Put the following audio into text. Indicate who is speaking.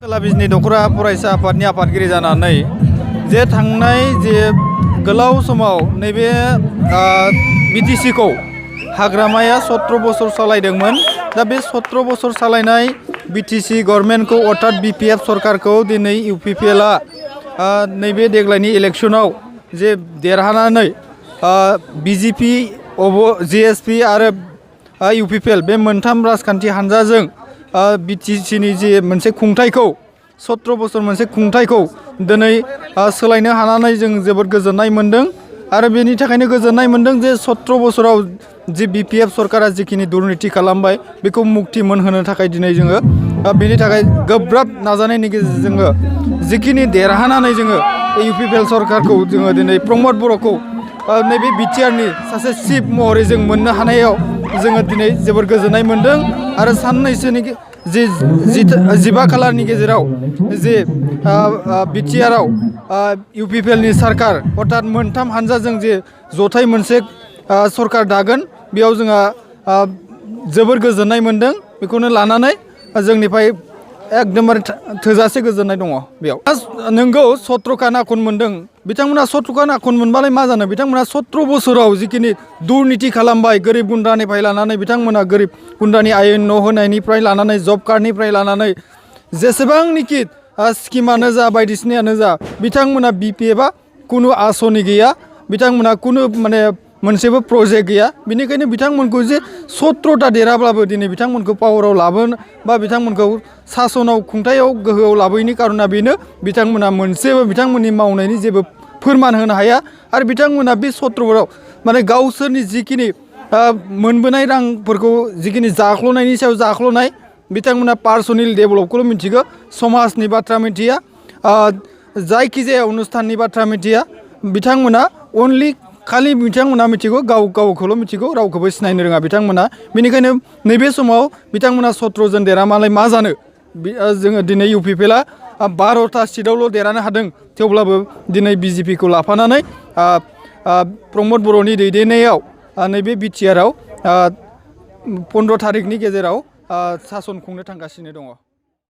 Speaker 1: बिजनि दखरा फरायसा आफादनि आफादगिरि जानानै जे थांनाय जे गोलाव समाव नैबे बिटिसिखौ हाग्रामाया 17 बोसोर सालायदोंमोन। दा बे 17 बोसोर सालायनाय बिटिसि गभर्नमेन्टखौ अर्थात बिपिएफ सरकारखौ दिनै इउपिपिएलआ नैबे देग्लायनि इलेक्शनाव जे देरहानानै बिजेपि जिएसपि आरो इउपिपिएल बे मोनथाम राजखान्थि हानजाजों बिटिसिनि जे मोनसे खुंथायखौ 17 बोसोर मोनसे खुंथायखौ दिनै सोलायनो हानानै जों जोबोद गोजोननाय मोन्दों आरो बेनि थाखायनो गोजोननाय मोन्दों जे 17 बोसोराव जि बिपिएफ सरकारा जिखिनि दुर्नीति खालामबाय बेखौ मुक्ति मोनहोनो थाखाय दिनै जोङो बेनि थाखाय गोब्राब नाजानायनि गेजेरजों जोङो जिखिनि देरहानानै जोङो इउपिपिएल सरकारखौ जोङो दिनै प्रमद बर'खौ नैबे बिटिआरनि सासे चिफ महरै जों मोननो हानायाव जोङो दिनै जोबोर गोजोननाय मोन्दों आरो साननैसोनि जे 15 खालारनि गेजेराव जे बिटिआरआव इउपिपिएलनि सरकार अर्थात मोनथाम हानजाजों जे जथाय मोनसे सरकार दागोन बेयाव जोंहा जोबोर गोजोननाय मोन्दों। बेखौनो लानानै जोंनिफ्राय एकदमबारे थोजासे गोजोननाय दङ। बेयाव नोंगौ 17 नाखन मोन्दों। बिथांमोना 17 नाखन मोनबालाय मा जानो, बिथांमोना 17 बोसोराव जिखिनि दुर्नीति खालामबाय गोरिब गुन्द्रानिफ्राय लानानै बिथांमोना गोरिब गुन्द्रानि आयेन न' होनायनिफ्राय लानानै जब कार्डनिफ्राय लानानै जेसेबांनिखि स्किमानो जा बायदिसिनायानो जा बिथांमोना बिपिएफआ कुनु आसनि गैया, बिथांमोना कुनु मोनसेबो प्रजेक्ट गैया। बेनिखायनो बिथांमोनखौ जे 17टा देराब्लाबो दिनै बिथांमोनखौ पावाराव लाबोनो बा बिथांमोनखौ सासनाव खुंथायाव गोहोआव लाबोयैनि कारना बेनो बिथांमोना मोनसेबो बिथांमोननि मावनायनि जेबो फोरमान होनो हाया आरो बिथांमोना बे 17 गावसोरनि जिखिनि मोनबोनाय रांफोरखौ जिखिनि जाख्ल'नायनि सायाव जाख्ल'नाय बिथांमोना पार्सनेल डेभेलपखौल' मिथिगौ, समाजनि बाथ्रा मिथिया, जायखिजाया अनुस्थाननि बाथ्रा मिथिया। बिथांमोना अनलि खालि बिथांमोना मिथिगौ गावखौल' मिथिगौ, रावखौबो सिनायनो रोङा बिथांमोना। बेनिखायनो नैबे समाव बिथांमोना 17 जन देरहामालाय मा जानो, जोङो दिनै इउपिपिएलआ 12टा सिटआवल' देरहानो हादों। थेवब्लाबो दिनै बिजेपिखौ लाफानानै प्रमद बर'नि दैदेननायाव नैबे बिटिआरआव 15 थारिखनि गेजेराव सासन खुंनो थांगासिनो दङ।